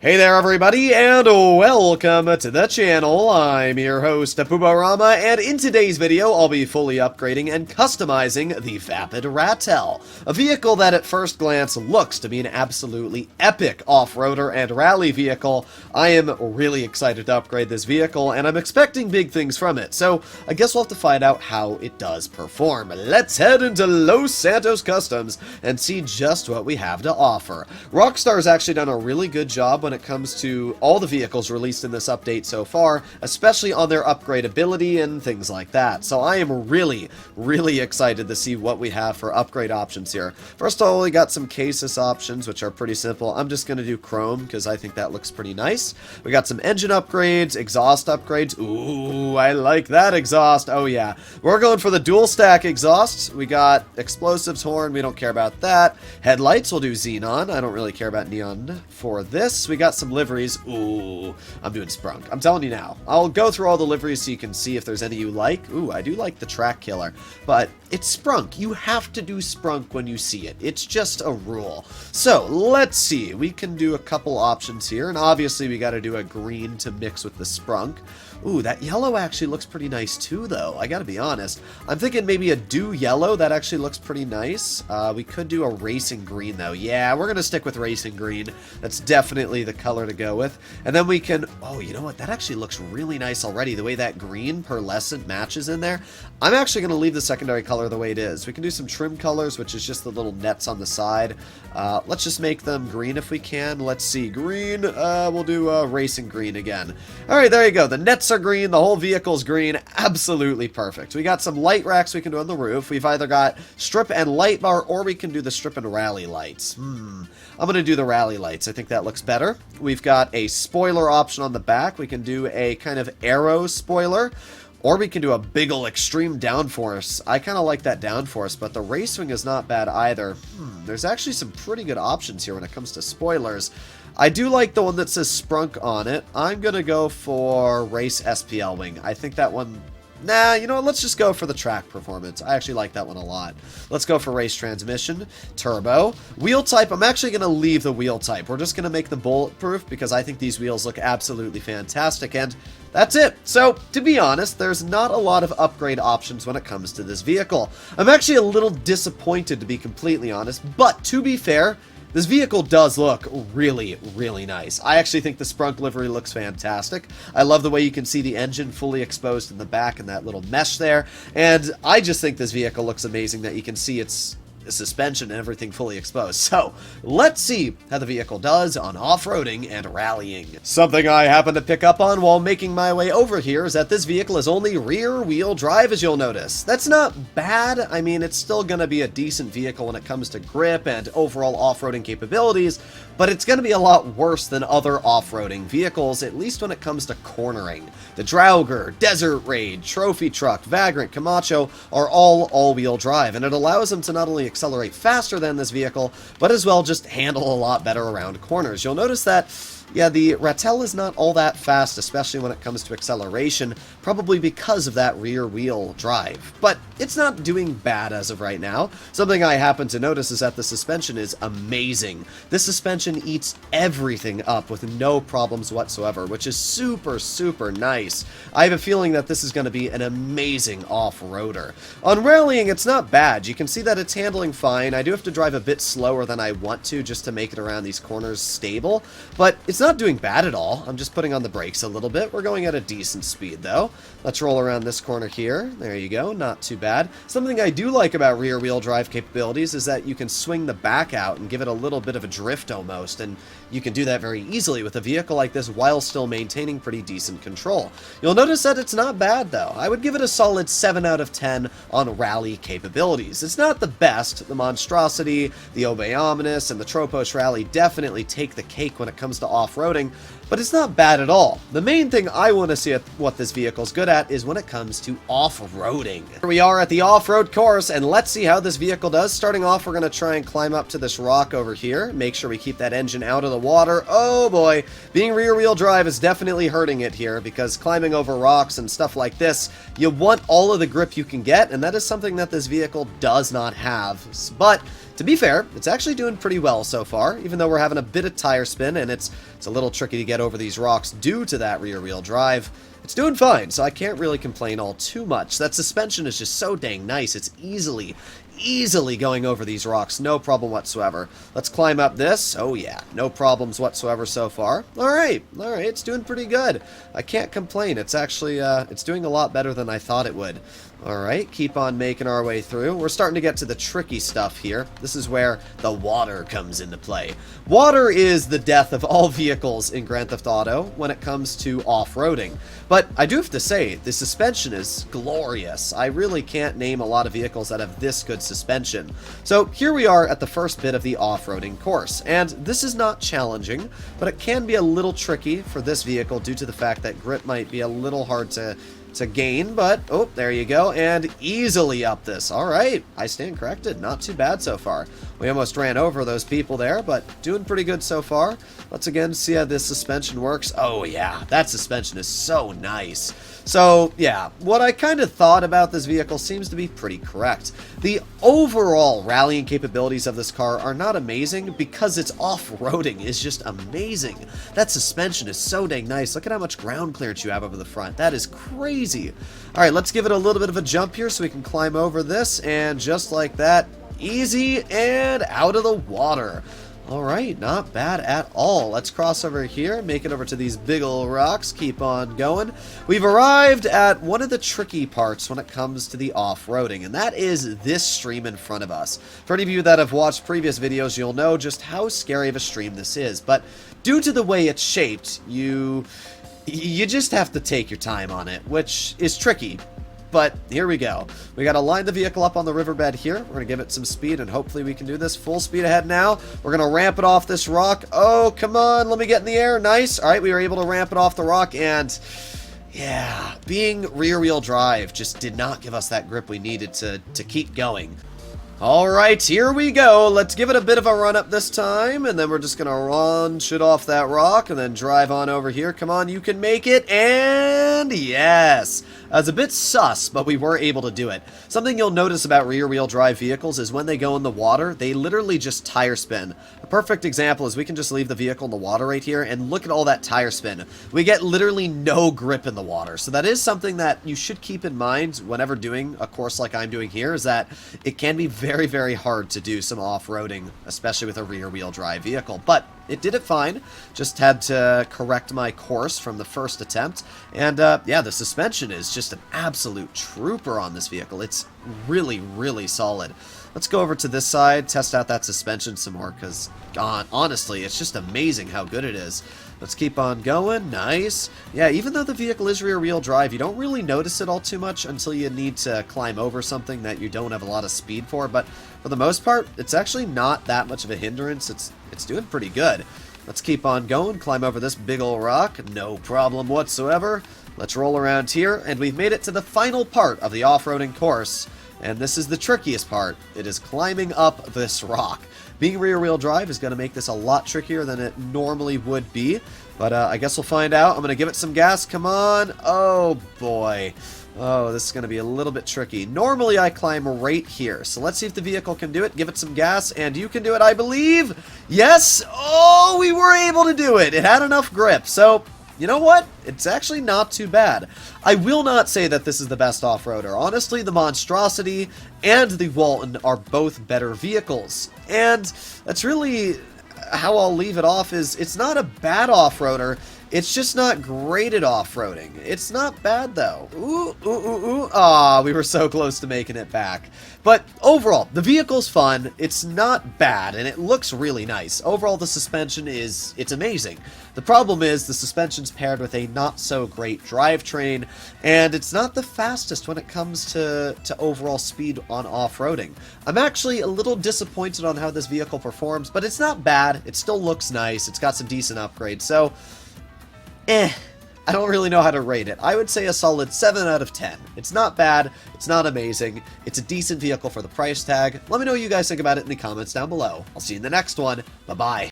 Hey there everybody, and welcome to the channel. I'm your host, Rama, and in today's video, I'll be fully upgrading and customizing the Vapid Ratel, a vehicle that at first glance looks to be an absolutely epic off-roader and rally vehicle. I am really excited to upgrade this vehicle, and I'm expecting big things from it, so I guess we'll have to find out how it does perform. Let's head into Los Santos Customs and see just what we have to offer. Rockstar's actually done a really good job when it comes to all the vehicles released in this update so far, especially on their upgradability and things like that. So I am really excited to see what we have for upgrade options here. First of all, we got some cases options, which are pretty simple. I'm just going to do chrome because I think that looks pretty nice. We got some engine upgrades, exhaust upgrades. Ooh, I like that exhaust. Oh yeah, we're going for the dual stack exhausts. We got explosives horn. We don't care about that. Headlights, we'll do xenon. I don't really care about neon for this. We got some liveries. Ooh, I'm doing sprunk. I'm telling you now. I'll go through all the liveries so you can see if there's any you like. Ooh, I do like the track killer, but it's sprunk. You have to do sprunk when you see it. It's just a rule. So let's see. We can do a couple options here, and obviously we got to do a green to mix with the sprunk. Ooh, that yellow actually looks pretty nice too, though. I gotta be honest. I'm thinking maybe a dew yellow. That actually looks pretty nice. We could do a racing green, though. Yeah, we're gonna stick with racing green. That's definitely the color to go with. And then we can... Oh, you know what? That actually looks really nice already. The way that green pearlescent matches in there. I'm actually gonna leave the secondary color the way it is. We can do some trim colors, which is just the little nets on the side. Let's just make them green if we can. Let's see. Green. We'll do racing green again. All right, there you go. The nets are green, the whole vehicle's green. Absolutely perfect. We got some light racks we can do on the roof. We've either got strip and light bar, or we can do the strip and rally lights. I'm gonna do the rally lights. I think that looks better. We've got a spoiler option on the back. We can do a kind of arrow spoiler, or we can do a big ol' extreme downforce. I kind of like that downforce, but the racewing is not bad either. There's actually some pretty good options here when it comes to spoilers. I do like the one that says sprunk on it. I'm going to go for race SPL wing. I think that one... Nah, you know what? Let's just go for the track performance. I actually like that one a lot. Let's go for race transmission, turbo. Wheel type, I'm actually going to leave the wheel type. We're just going to make them bulletproof because I think these wheels look absolutely fantastic, and that's it. So, to be honest, there's not a lot of upgrade options when it comes to this vehicle. I'm actually a little disappointed, to be completely honest, but to be fair, this vehicle does look really nice. I actually think the sprunk livery looks fantastic. I love the way you can see the engine fully exposed in the back and that little mesh there. And I just think this vehicle looks amazing that you can see its suspension and everything fully exposed. So let's see how the vehicle does on off-roading and rallying. Something I happened to pick up on while making my way over here is that this vehicle is only rear-wheel drive, as you'll notice. That's not bad. I mean, it's still going to be a decent vehicle when it comes to grip and overall off-roading capabilities, but it's going to be a lot worse than other off-roading vehicles, at least when it comes to cornering. The Draugr, Desert Raid, Trophy Truck, Vagrant, Camacho are all all-wheel drive, and it allows them to not only accelerate faster than this vehicle, but as well just handle a lot better around corners. You'll notice that, yeah, the Ratel is not all that fast, especially when it comes to acceleration, probably because of that rear wheel drive. But it's not doing bad as of right now. Something I happen to notice is that the suspension is amazing. This suspension eats everything up with no problems whatsoever, which is super nice. I have a feeling that this is going to be an amazing off-roader. On rallying, it's not bad. You can see that it's handling fine. I do have to drive a bit slower than I want to just to make it around these corners stable, but it's not doing bad at all. I'm just putting on the brakes a little bit. We're going at a decent speed, though. Let's roll around this corner here. There you go. Not too bad. Something I do like about rear-wheel drive capabilities is that you can swing the back out and give it a little bit of a drift almost, and you can do that very easily with a vehicle like this while still maintaining pretty decent control. You'll notice that it's not bad, though. I would give it a solid 7 out of 10 on rally capabilities. It's not the best. The Monstrosity, the Obey Ominous, and the Tropos Rally definitely take the cake when it comes to off-roading, but it's not bad at all. The main thing I want to see what this vehicle's good at is when it comes to off-roading. Here we are at the off-road course, and let's see how this vehicle does. Starting off, we're going to try and climb up to this rock over here, make sure we keep that engine out of the water. Oh boy, being rear-wheel drive is definitely hurting it here, because climbing over rocks and stuff like this, you want all of the grip you can get, and that is something that this vehicle does not have. But to be fair, it's actually doing pretty well so far, even though we're having a bit of tire spin, and it's a little tricky to get over these rocks due to that rear-wheel drive. It's doing fine, so I can't really complain all too much. That suspension is just so dang nice. It's easily going over these rocks, no problem whatsoever. Let's climb up this. Oh yeah, no problems whatsoever so far. Alright, it's doing pretty good. I can't complain. It's actually, it's doing a lot better than I thought it would. Alright, keep on making our way through. We're starting to get to the tricky stuff here. This is where the water comes into play. Water is the death of all vehicles in Grand Theft Auto when it comes to off-roading. But I do have to say, the suspension is glorious. I really can't name a lot of vehicles that have this good suspension. So here we are at the first bit of the off-roading course, and this is not challenging, but it can be a little tricky for this vehicle due to the fact that grip might be a little hard to gain, but oh, there you go, and easily up this. Alright, I stand corrected. Not too bad so far. We almost ran over those people there, but doing pretty good so far. Let's again see how this suspension works. Oh yeah, that suspension is so nice. So yeah, what I kind of thought about this vehicle seems to be pretty correct. The overall rallying capabilities of this car are not amazing because its off-roading is just amazing. That suspension is so dang nice. Look at how much ground clearance you have over the front. That is crazy. Alright, let's give it a little bit of a jump here so we can climb over this, and just like that, easy and out of the water. Alright, not bad at all. Let's cross over here, make it over to these big ol' rocks, keep on going. We've arrived at one of the tricky parts when it comes to the off-roading, and that is this stream in front of us. For any of you that have watched previous videos, you'll know just how scary of a stream this is, but due to the way it's shaped, you just have to take your time on it, which is tricky. But here we go. We got to line the vehicle up on the riverbed here. We're going to give it some speed, and hopefully we can do this. Full speed ahead now. We're going to ramp it off this rock. Oh, come on. Let me get in the air. Nice. All right, we were able to ramp it off the rock, and yeah, being rear-wheel drive just did not give us that grip we needed to keep going. Alright, here we go. Let's give it a bit of a run up this time, and then we're just going to launch it off that rock and then drive on over here. Come on, you can make it, and yes! It's a bit sus, but we were able to do it. Something you'll notice about rear-wheel drive vehicles is when they go in the water, they literally just tire spin. A perfect example is we can just leave the vehicle in the water right here, and look at all that tire spin. We get literally no grip in the water, so that is something that you should keep in mind whenever doing a course like I'm doing here, is that it can be very, very hard to do some off-roading, especially with a rear-wheel drive vehicle. But it did it fine. Just had to correct my course from the first attempt. And yeah, the suspension is just an absolute trooper on this vehicle. It's really, really solid. Let's go over to this side, test out that suspension some more, because honestly, it's just amazing how good it is. Let's keep on going. Nice. Yeah, even though the vehicle is rear-wheel drive, you don't really notice it all too much until you need to climb over something that you don't have a lot of speed for. But for the most part, it's actually not that much of a hindrance. It's doing pretty good. Let's keep on going. Climb over this big ol' rock. No problem whatsoever. Let's roll around here, and we've made it to the final part of the off-roading course. And this is the trickiest part. It is climbing up this rock. Being rear-wheel drive is going to make this a lot trickier than it normally would be. But I guess we'll find out. I'm going to give it some gas. Come on. Oh, boy. Oh, this is going to be a little bit tricky. Normally, I climb right here. So let's see if the vehicle can do it. Give it some gas, and you can do it, I believe. Yes. Oh, we were able to do it. It had enough grip. So you know what? It's actually not too bad. I will not say that this is the best off-roader. Honestly, the Monstrosity and the Walton are both better vehicles. And that's really how I'll leave it off. Is it's not a bad off-roader. It's just not great at off-roading. It's not bad, though. Ooh, ooh, ooh, ooh. Aw, we were so close to making it back. But overall, the vehicle's fun. It's not bad, and it looks really nice. Overall, the suspension it's amazing. The problem is the suspension's paired with a not-so-great drivetrain, and it's not the fastest when it comes to overall speed on off-roading. I'm actually a little disappointed on how this vehicle performs, but it's not bad. It still looks nice. It's got some decent upgrades, so I don't really know how to rate it. I would say a solid 7 out of 10. It's not bad, it's not amazing, it's a decent vehicle for the price tag. Let me know what you guys think about it in the comments down below. I'll see you in the next one. Bye-bye.